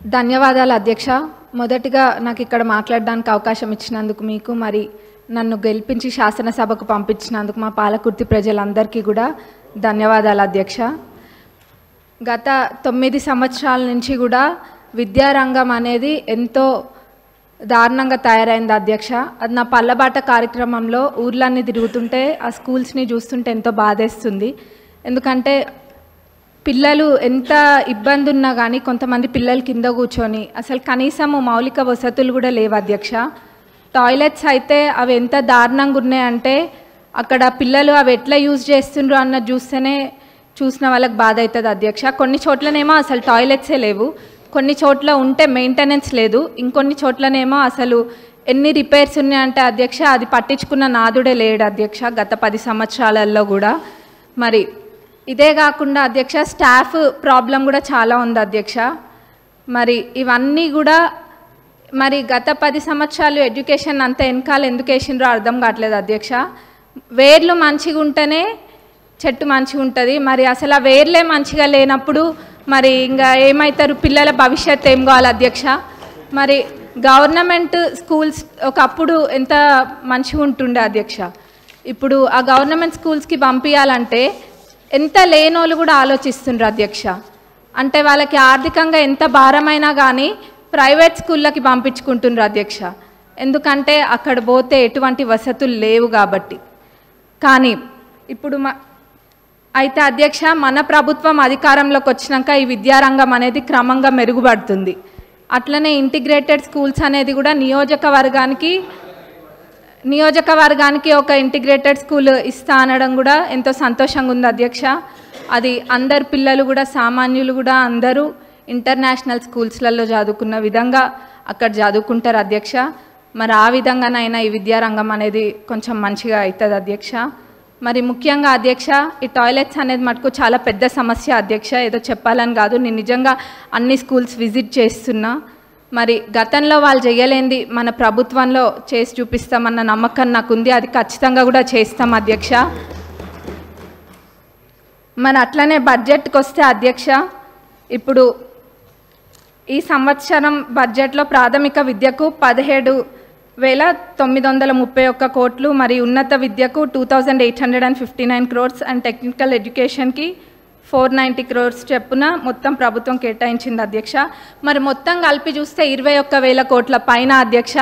ధన్యవాదాలు అధ్యక్ష. మొదటిగా నాకు ఇక్కడ మాట్లాడడానికి అవకాశం ఇచ్చినందుకు మీకు, మరి నన్ను గెలిపించి శాసనసభకు పంపించినందుకు మా పాలకుర్తి ప్రజలందరికీ కూడా ధన్యవాదాలు అధ్యక్ష. గత 9 సంవత్సరాల నుంచి కూడా విద్యారంగం అనేది ఎంతో దారుణంగా తయారైంది అధ్యక్ష. అది నా పల్లబాట కార్యక్రమంలో ఊర్లన్నీ తిరుగుతుంటే ఆ స్కూల్స్ని చూస్తుంటే ఎంతో బాధేస్తుంది. ఎందుకంటే పిల్లలు ఎంత ఇబ్బంది ఉన్నా కానీ కొంతమంది పిల్లలు కింద కూర్చొని అసలు కనీసం మౌలిక వసతులు కూడా లేవు అధ్యక్ష. టాయిలెట్స్ అయితే అవి ఎంత దారుణంగా ఉన్నాయంటే అక్కడ పిల్లలు అవి ఎట్లా యూజ్ చేస్తుండ్రు అన్నది చూస్తేనే చూసిన వాళ్ళకి బాధ అవుతుంది అధ్యక్ష. కొన్ని చోట్లనేమో అసలు టాయిలెట్సే లేవు, కొన్ని చోట్ల ఉంటే మెయింటెనెన్స్ లేదు, ఇంకొన్ని చోట్లనేమో అసలు ఎన్ని రిపేర్స్ ఉన్నాయంటే అధ్యక్ష అది పట్టించుకున్న నాదుడే లేడు అధ్యక్ష గత 10 సంవత్సరాలలో కూడా. మరి ఇదే కాకుండా అధ్యక్ష స్టాఫ్ ప్రాబ్లం కూడా చాలా ఉంది అధ్యక్ష. మరి ఇవన్నీ కూడా మరి గత 10 సంవత్సరాలు ఎడ్యుకేషన్ అంతా వెనకాల ఎందుకు వేసిండ్రో అర్థం కావట్లేదు అధ్యక్ష. వేర్లు మంచిగా ఉంటేనే చెట్టు మంచిగా ఉంటుంది. మరి అసలు ఆ వేర్లే మంచిగా లేనప్పుడు మరి ఇంకా ఏమవుతారు, పిల్లల భవిష్యత్తు ఏం కావాలి అధ్యక్ష. మరి గవర్నమెంట్ స్కూల్స్ ఒకప్పుడు ఎంత మంచిగా ఉంటుండే అధ్యక్ష. ఇప్పుడు ఆ గవర్నమెంట్ స్కూల్స్కి పంపించాలంటే ఎంత లేనోళ్ళు కూడా ఆలోచిస్తుండ్రు అధ్యక్ష. అంటే వాళ్ళకి ఆర్థికంగా ఎంత భారమైనా కానీ ప్రైవేట్ స్కూళ్ళకి పంపించుకుంటుండ్రు అధ్యక్ష. ఎందుకంటే అక్కడ పోతే ఎటువంటి వసతులు లేవు కాబట్టి. కానీ ఇప్పుడు అయితే అధ్యక్ష మన ప్రభుత్వం అధికారంలోకి వచ్చినాక ఈ విద్యారంగం అనేది క్రమంగా మెరుగుపడుతుంది. అట్లనే ఇంటిగ్రేటెడ్ స్కూల్స్ అనేది కూడా నియోజకవర్గానికి ఒక ఇంటిగ్రేటెడ్ స్కూల్ ఇస్తా అనడం కూడా ఎంతో సంతోషంగా ఉంది అధ్యక్ష. అది అందరు పిల్లలు కూడా సామాన్యులు కూడా అందరూ ఇంటర్నేషనల్ స్కూల్స్లలో చదువుకున్న విధంగా అక్కడ చదువుకుంటారు అధ్యక్ష. మరి ఆ విధంగానైనా ఈ విద్యారంగం అనేది కొంచెం మంచిగా అవుతుంది అధ్యక్ష. మరి ముఖ్యంగా అధ్యక్ష ఈ టాయిలెట్స్ అనేది మటుకు చాలా పెద్ద సమస్య అధ్యక్ష. ఏదో చెప్పాలని కాదు, నేను నిజంగా అన్ని స్కూల్స్ విజిట్ చేస్తున్నా. మరి గతంలో వాళ్ళు చేయలేంది మన ప్రభుత్వంలో చేసి చూపిస్తామన్న నమ్మకం నాకు ఉంది. అది ఖచ్చితంగా కూడా చేస్తాం అధ్యక్ష. మరి అట్లనే బడ్జెట్కి వస్తే అధ్యక్ష, ఇప్పుడు ఈ సంవత్సరం బడ్జెట్లో ప్రాథమిక విద్యకు 17,931 కోట్లు, మరి ఉన్నత విద్యకు 2,859 crores అండ్ టెక్నికల్ ఎడ్యుకేషన్కి 490 crores చెప్పున మొత్తం ప్రభుత్వం కేటాయించింది అధ్యక్ష. మరి మొత్తం కలిపి చూస్తే 21,000 కోట్ల పైన అధ్యక్ష.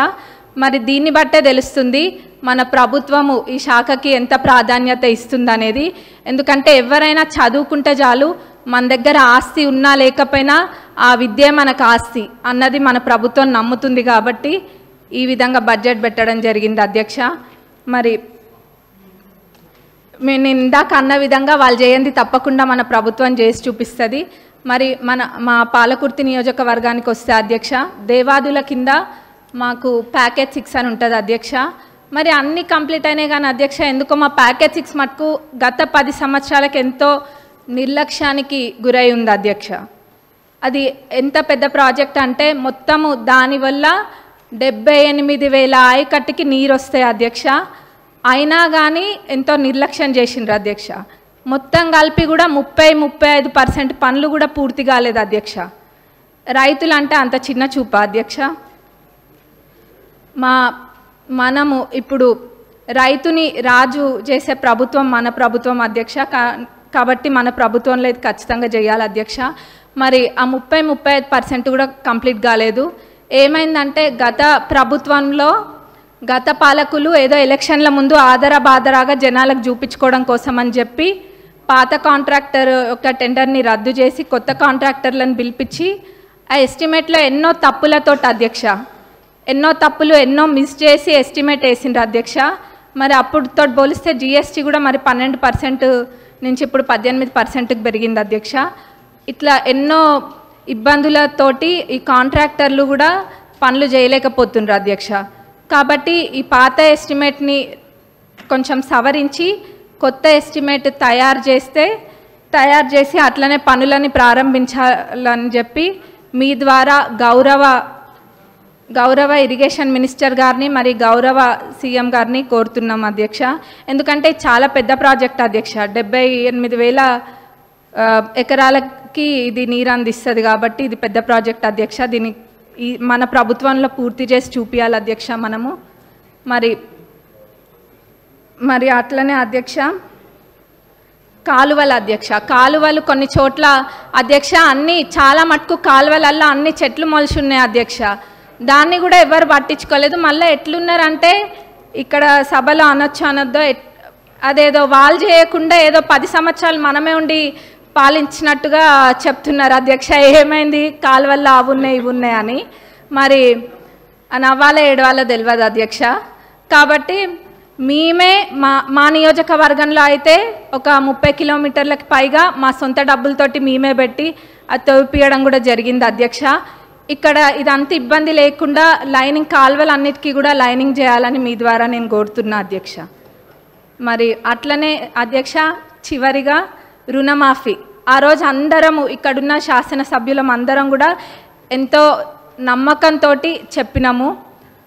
మరి దీన్ని బట్టే తెలుస్తుంది మన ప్రభుత్వము ఈ శాఖకి ఎంత ప్రాధాన్యత ఇస్తుందనేది. ఎందుకంటే ఎవరైనా చదువుకుంటే చాలు, మన దగ్గర ఆస్తి ఉన్నా లేకపోయినా ఆ విద్య మనకు ఆస్తి అన్నది మన ప్రభుత్వం నమ్ముతుంది కాబట్టి ఈ విధంగా బడ్జెట్ పెట్టడం జరిగింది అధ్యక్ష. మరి నేను ఇందాక అన్న విధంగా వాళ్ళు చేయండి తప్పకుండా మన ప్రభుత్వం చేసి చూపిస్తుంది. మరి మా పాలకుర్తి నియోజకవర్గానికి వస్తే అధ్యక్ష, దేవాదుల కింద మాకు ప్యాకేజ్ 6 అని ఉంటుంది అధ్యక్ష. మరి అన్నీ కంప్లీట్ అయినాయి కానీ అధ్యక్ష ఎందుకో మా ప్యాకేజ్ 6 మటుకు గత 10 సంవత్సరాలకు ఎంతో నిర్లక్ష్యానికి గురై ఉంది అధ్యక్ష. అది ఎంత పెద్ద ప్రాజెక్ట్ అంటే మొత్తము దానివల్ల 78,000 ఆయకట్టుకి నీరు వస్తాయి అధ్యక్ష. అయినా కానీ ఎంతో నిర్లక్ష్యం చేసిండ్రు అధ్యక్ష. మొత్తం కలిపి కూడా 30-35% పనులు కూడా పూర్తి కాలేదు అధ్యక్ష. రైతులు అంటే అంత చిన్న చూపా అధ్యక్ష. మనము ఇప్పుడు రైతుని రాజు చేసే ప్రభుత్వం మన ప్రభుత్వం అధ్యక్ష. కాబట్టి మన ప్రభుత్వంలో ఇది ఖచ్చితంగా చేయాలి అధ్యక్ష. మరి ఆ 30-35% కూడా కంప్లీట్ కాలేదు. ఏమైందంటే గత ప్రభుత్వంలో గత పాలకులు ఏదో ఎలక్షన్ల ముందు ఆదరాబాదరాగా జనాలకు చూపించుకోవడం కోసం అని చెప్పి పాత కాంట్రాక్టర్ యొక్క టెండర్ని రద్దు చేసి కొత్త కాంట్రాక్టర్లను పిలిపించి ఆ ఎస్టిమేట్లో ఎన్నో తప్పులతో అధ్యక్ష, ఎన్నో మిస్ చేసి ఎస్టిమేట్ వేసిండ్రు అధ్యక్ష. మరి అప్పుడుతో పోలిస్తే జిఎస్టీ కూడా మరి 12% నుంచి ఇప్పుడు 18%కి పెరిగింది అధ్యక్ష. ఇట్లా ఎన్నో ఇబ్బందులతోటి ఈ కాంట్రాక్టర్లు కూడా పనులు చేయలేకపోతుండ్రు అధ్యక్ష. కాబట్టి ఈ పాత ఎస్టిమేట్ని కొంచెం సవరించి కొత్త ఎస్టిమేట్ తయారు చేసి అట్లనే పనులని ప్రారంభించాలని చెప్పి మీ ద్వారా గౌరవ ఇరిగేషన్ మినిస్టర్ గారిని మరి గౌరవ సీఎం గారిని కోరుతున్నాం అధ్యక్ష. ఎందుకంటే చాలా పెద్ద ప్రాజెక్ట్ అధ్యక్ష. 78,000 ఎకరాలకి ఇది నీరు అందిస్తుంది కాబట్టి ఇది పెద్ద ప్రాజెక్ట్ అధ్యక్ష. దీన్ని మన ప్రభుత్వంలో పూర్తి చేసి చూపించాలి అధ్యక్ష మనము. మరి అట్లనే అధ్యక్ష కాలువలు అధ్యక్ష, కాలువలు కొన్ని చోట్ల అధ్యక్ష అన్నీ చాలా మటుకు కాలువలల్లో అన్ని చెట్లు మొలిచి ఉన్నాయి అధ్యక్ష. దాన్ని కూడా ఎవరు పట్టించుకోలేదు. మళ్ళీ ఎట్లున్నారంటే ఇక్కడ సభలో అనొద్దో అదేదో వాళ్ళు చేయకుండా ఏదో 10 సంవత్సరాలు మనమే ఉండి పాలించినట్టుగా చెప్తున్నారు అధ్యక్ష. ఏమైంది కాలువల్లో అవి ఉన్నాయి ఇవి ఉన్నాయి అని. మరి నవ్వాలో ఏడవాలో తెలియదు అధ్యక్ష. కాబట్టి మేమే మా నియోజకవర్గంలో అయితే ఒక 30 కిలోమీటర్లకు పైగా మా సొంత డబ్బులతోటి మేమే పెట్టి అది తవ్విపియడం కూడా జరిగింది అధ్యక్ష. ఇక్కడ ఇదంతా ఇబ్బంది లేకుండా లైనింగ్ కాలువలన్నిటికీ కూడా లైనింగ్ చేయాలని మీ ద్వారా నేను కోరుతున్నా అధ్యక్ష. మరి అట్లనే అధ్యక్ష చివరిగా రుణమాఫీ, ఆ రోజు అందరము ఇక్కడున్న శాసనసభ్యులం అందరం కూడా ఎంతో నమ్మకంతో చెప్పినాము.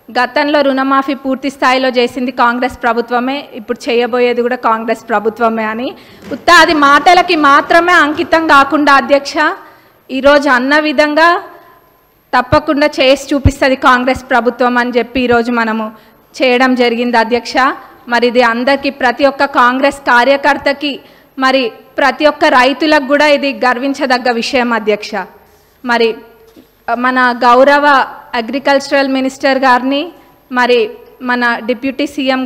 గతంలో రుణమాఫీ పూర్తి స్థాయిలో చేసింది కాంగ్రెస్ ప్రభుత్వమే, ఇప్పుడు చేయబోయేది కూడా కాంగ్రెస్ ప్రభుత్వమే అని. అది మాటలకి మాత్రమే అంకితం కాకుండా అధ్యక్ష ఈరోజు అన్న విధంగా తప్పకుండా చేసి చూపిస్తుంది కాంగ్రెస్ ప్రభుత్వం అని చెప్పి ఈరోజు మనము చేయడం జరిగింది అధ్యక్ష. మరి ఇది అందరికీ ప్రతి ఒక్క కాంగ్రెస్ కార్యకర్తకి మరి ప్రతి ఒక్క రైతులకు కూడా ఇది గర్వించదగ్గ విషయం అధ్యక్ష. మరి మన గౌరవ అగ్రికల్చరల్ మినిస్టర్ గారిని మరి మన డిప్యూటీ సీఎం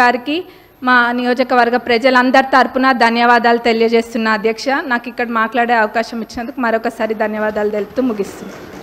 గారికి మా నియోజకవర్గ ప్రజలందరి తరపున ధన్యవాదాలు తెలియజేస్తున్నా అధ్యక్ష. నాకు ఇక్కడ మాట్లాడే అవకాశం ఇచ్చినందుకు మరొకసారి ధన్యవాదాలు తెలుపుతూ ముగిస్తున్నాను.